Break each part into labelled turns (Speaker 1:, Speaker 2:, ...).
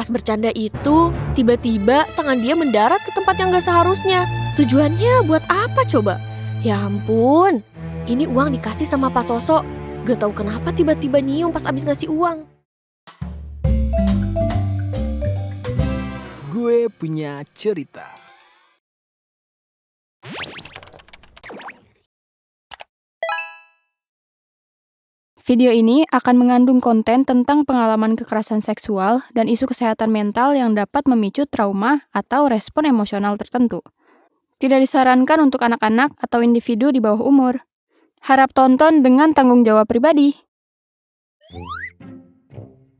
Speaker 1: Pas bercanda itu, tiba-tiba tangan dia mendarat ke tempat yang gak seharusnya. Tujuannya buat apa coba? Ya ampun, ini uang dikasih sama Pak Sosok. Gak tahu kenapa tiba-tiba nyium pas abis ngasih uang.
Speaker 2: Gue punya cerita.
Speaker 3: Video ini akan mengandung konten tentang pengalaman kekerasan seksual dan isu kesehatan mental yang dapat memicu trauma atau respon emosional tertentu. Tidak disarankan untuk anak-anak atau individu di bawah umur. Harap tonton dengan tanggung jawab pribadi.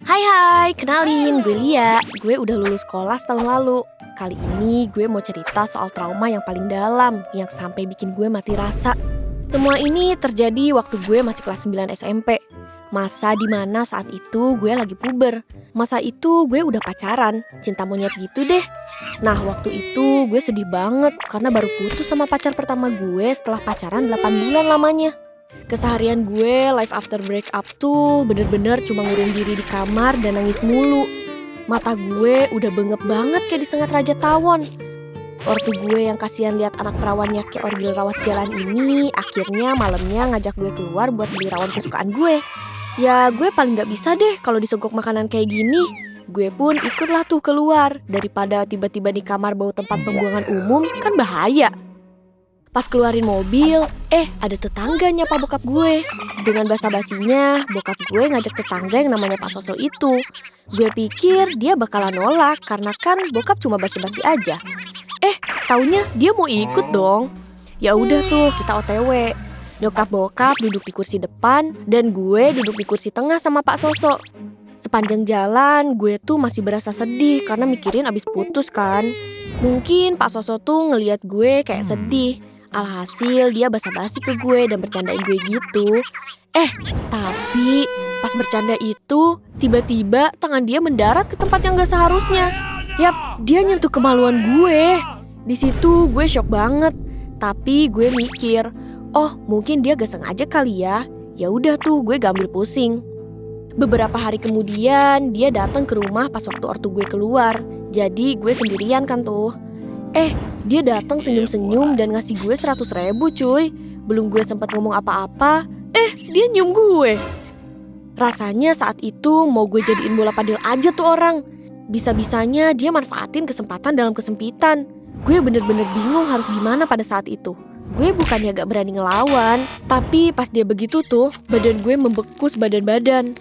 Speaker 1: Hai, kenalin, gue Lia. Gue udah lulus sekolah setahun lalu. Kali ini gue mau cerita soal trauma yang paling dalam, yang sampai bikin gue mati rasa. Semua ini terjadi waktu gue masih kelas 9 SMP. Masa dimana saat itu gue lagi puber. Masa itu gue udah pacaran, cinta monyet gitu deh. Nah waktu itu gue sedih banget karena baru putus sama pacar pertama gue setelah pacaran 8 bulan lamanya. Keseharian gue life after break up tuh bener-bener cuma ngurung diri di kamar dan nangis mulu. Mata gue udah bengep banget kayak disengat Raja Tawon. Ortu gue yang kasihan lihat anak perawannya kayak orgil rawat jalan ini akhirnya malamnya ngajak gue keluar buat beli rawon kesukaan gue. Ya gue paling gak bisa deh kalau disogok makanan kayak gini. Gue pun ikutlah tuh keluar. Daripada tiba-tiba di kamar bau tempat pembuangan umum kan bahaya. Pas keluarin mobil, ada tetangga nyapa bokap gue. Dengan basa-basinya, bokap gue ngajak tetangga yang namanya Pak Soso itu. Gue pikir dia bakalan nolak karena kan bokap cuma basa-basi aja. Taunya dia mau ikut dong. Ya udah tuh kita OTW. Nyokap bokap duduk di kursi depan dan gue duduk di kursi tengah sama Pak Soso. Sepanjang jalan gue tuh masih berasa sedih karena mikirin abis putus kan. Mungkin Pak Soso tuh ngeliat gue kayak sedih. Alhasil dia basa-basi ke gue dan bercandain gue gitu. Tapi pas bercanda itu tiba-tiba tangan dia mendarat ke tempat yang gak seharusnya. Yap, dia nyentuh kemaluan gue. Di situ gue shock banget. Tapi gue mikir, mungkin dia gak sengaja kali ya. Ya udah tuh gue gak ambil pusing. Beberapa hari kemudian dia datang ke rumah pas waktu ortu gue keluar. Jadi gue sendirian kan tuh. Dia datang senyum-senyum dan ngasih gue 100.000 cuy. Belum gue sempat ngomong apa-apa, dia nyium gue. Rasanya saat itu mau gue jadiin bola padel aja tuh orang. Bisa-bisanya dia manfaatin kesempatan dalam kesempitan. Gue bener-bener bingung harus gimana pada saat itu. Gue bukannya gak berani ngelawan, tapi pas dia begitu tuh badan gue membeku badan-badan.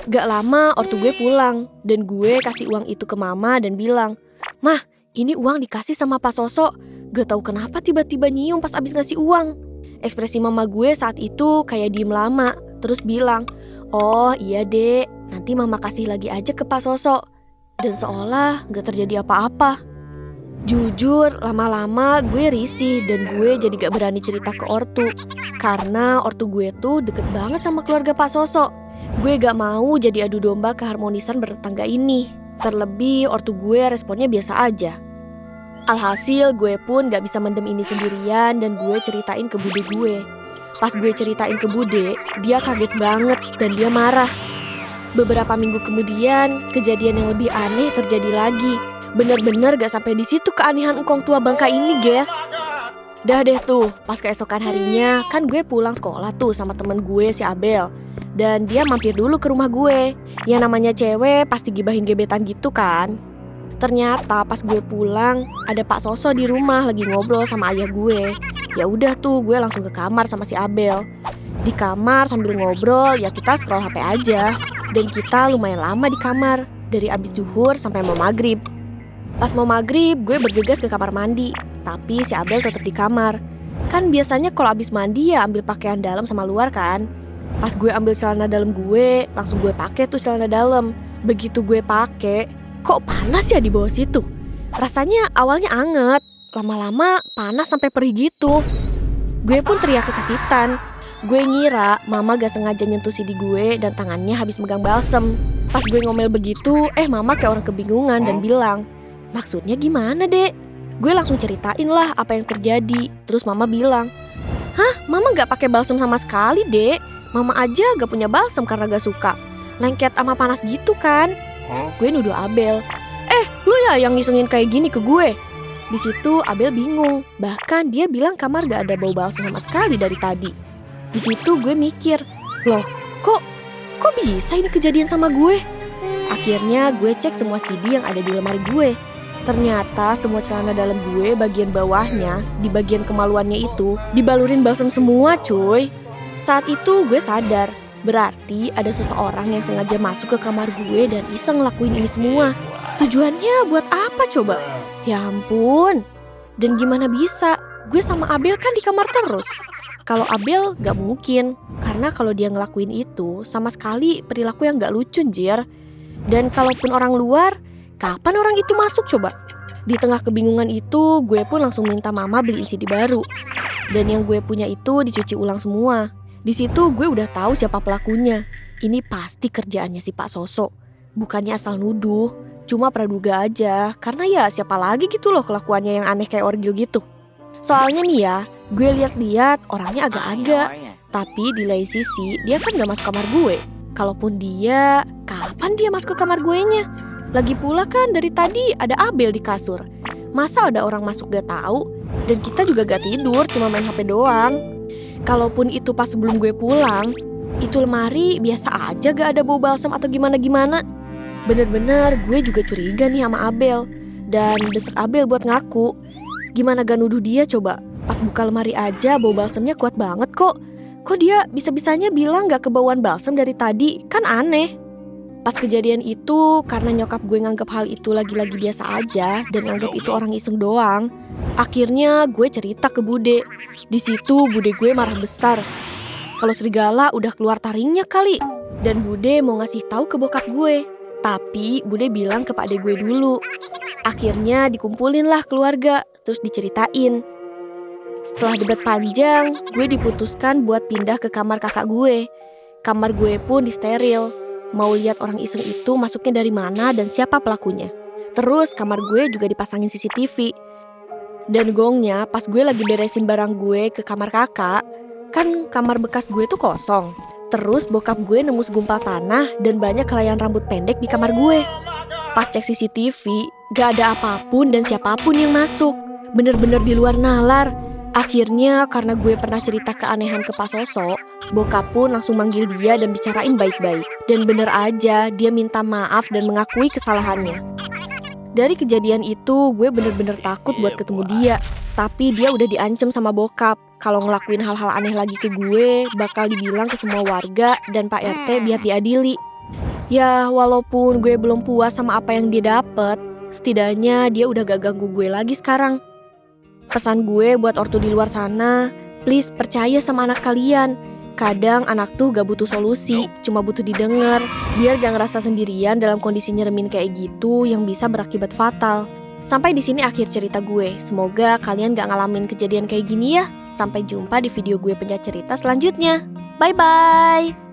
Speaker 1: Gak lama ortu gue pulang dan gue kasih uang itu ke mama dan bilang, "Mah, ini uang dikasih sama Pak Sosok. Gak tahu kenapa tiba-tiba nyium pas abis ngasih uang." Ekspresi mama gue saat itu kayak diem lama, terus bilang, "Oh iya dek, nanti mama kasih lagi aja ke Pak Sosok." Dan seolah gak terjadi apa-apa. Jujur, lama-lama gue risih dan gue jadi gak berani cerita ke ortu. Karena ortu gue tuh deket banget sama keluarga Pak Sosok. Gue gak mau jadi adu domba keharmonisan bertetangga ini. Terlebih ortu gue responnya biasa aja. Alhasil gue pun gak bisa mendem ini sendirian dan gue ceritain ke bude gue. Pas gue ceritain ke bude, dia kaget banget dan dia marah. Beberapa minggu kemudian, kejadian yang lebih aneh terjadi lagi. Bener-bener gak sampai di situ keanehan engkong tua bangka ini, guys. Dah deh tuh, pas keesokan harinya kan gue pulang sekolah tuh sama temen gue si Abel. Dan dia mampir dulu ke rumah gue. Ya namanya cewek pasti gibahin gebetan gitu kan. Ternyata pas gue pulang ada Pak Soso di rumah lagi ngobrol sama ayah gue. Ya udah tuh gue langsung ke kamar sama si Abel. Di kamar sambil ngobrol ya kita scroll HP aja. Dan kita lumayan lama di kamar, dari abis zuhur sampai mau maghrib. Pas mau maghrib gue bergegas ke kamar mandi, tapi si Abel tetap di kamar. Kan biasanya kalau abis mandi ya ambil pakaian dalam sama luar kan. Pas gue ambil celana dalam gue, langsung gue pakai tuh celana dalam. Begitu gue pakai, kok panas ya di bawah situ. Rasanya awalnya anget, lama-lama panas sampai perih gitu. Gue pun teriak kesakitan. Gue ngira mama gak sengaja nyentuh sidi gue dan tangannya habis megang balsem. Pas gue ngomel begitu, mama kayak orang kebingungan dan bilang, "Maksudnya gimana dek?" Gue langsung ceritain lah apa yang terjadi. Terus mama bilang, "Hah, mama gak pakai balsem sama sekali dek. Mama aja gak punya balsem karena gak suka. Lengket sama panas gitu kan." Gue nuduh Abel. Lu ya yang ngisengin kayak gini ke gue. Di situ Abel bingung. Bahkan dia bilang kamar gak ada bau balsam sama sekali dari tadi. Di situ gue mikir, loh kok bisa ini kejadian sama gue? Akhirnya gue cek semua CD yang ada di lemari gue. Ternyata semua celana dalam gue bagian bawahnya, di bagian kemaluannya itu, dibalurin balsam semua cuy. Saat itu gue sadar, berarti ada seseorang yang sengaja masuk ke kamar gue dan iseng ngelakuin ini semua. Tujuannya buat apa coba? Ya ampun. Dan gimana bisa? Gue sama Abel kan di kamar terus. Kalau Abel gak mungkin, karena kalau dia ngelakuin itu sama sekali perilaku yang gak lucu anjir. Dan kalaupun orang luar, kapan orang itu masuk coba? Di tengah kebingungan itu, gue pun langsung minta mama beliin CD baru. Dan yang gue punya itu dicuci ulang semua. Di situ gue udah tahu siapa pelakunya. Ini pasti kerjaannya si Pak Soso. Bukannya asal nuduh, cuma praduga aja. Karena ya siapa lagi gitu loh kelakuannya yang aneh kayak orgil gitu. Soalnya nih ya, gue lihat-lihat orangnya agak-agak. Tapi di lain sisi, dia kan gak masuk kamar gue. Kalaupun dia, kapan dia masuk ke kamar gue nya? Lagi pula kan dari tadi ada Abel di kasur. Masa ada orang masuk gak tahu? Dan kita juga gak tidur, cuma main HP doang. Kalaupun itu pas sebelum gue pulang, itu lemari biasa aja gak ada bau balsam atau gimana-gimana. Bener-bener gue juga curiga nih sama Abel. Dan desek Abel buat ngaku. Gimana gak nuduh dia coba? Pas buka lemari aja bau balsamnya kuat banget kok. Kok dia bisa-bisanya bilang gak kebauan balsam dari tadi? Kan aneh. Pas kejadian itu, karena nyokap gue nganggep hal itu lagi-lagi biasa aja dan nganggep itu orang iseng doang, akhirnya gue cerita ke Bude. Di situ Bude gue marah besar. Kalau serigala udah keluar taringnya kali. Dan Bude mau ngasih tahu ke bokap gue. Tapi Bude bilang ke pakde gue dulu. Akhirnya dikumpulin lah keluarga, terus diceritain. Setelah debat panjang, gue diputuskan buat pindah ke kamar kakak gue. Kamar gue pun disteril. Mau lihat orang iseng itu masuknya dari mana dan siapa pelakunya. Terus kamar gue juga dipasangin CCTV. Dan gongnya pas gue lagi beresin barang gue ke kamar kakak, kan kamar bekas gue tuh kosong. Terus bokap gue nemu segumpal tanah dan banyak helaian rambut pendek di kamar gue. Pas cek CCTV, gak ada apapun dan siapapun yang masuk. Bener-bener di luar nalar. Akhirnya karena gue pernah cerita keanehan ke Pak Soso, bokap pun langsung manggil dia dan bicarain baik-baik. Dan bener aja dia minta maaf dan mengakui kesalahannya. Dari kejadian itu gue bener-bener takut buat ketemu dia. Tapi dia udah diancam sama bokap. Kalau ngelakuin hal-hal aneh lagi ke gue, bakal dibilang ke semua warga dan Pak RT biar diadili. Ya walaupun gue belum puas sama apa yang dia dapet, setidaknya dia udah gak ganggu gue lagi sekarang. Pesan gue buat ortu di luar sana, please percaya sama anak kalian. Kadang anak tuh gak butuh solusi, cuma butuh didengar. Biar gak ngerasa sendirian dalam kondisi nyeremin kayak gitu yang bisa berakibat fatal. Sampai di sini akhir cerita gue. Semoga kalian gak ngalamin kejadian kayak gini ya. Sampai jumpa di video gue pencerita selanjutnya. Bye-bye!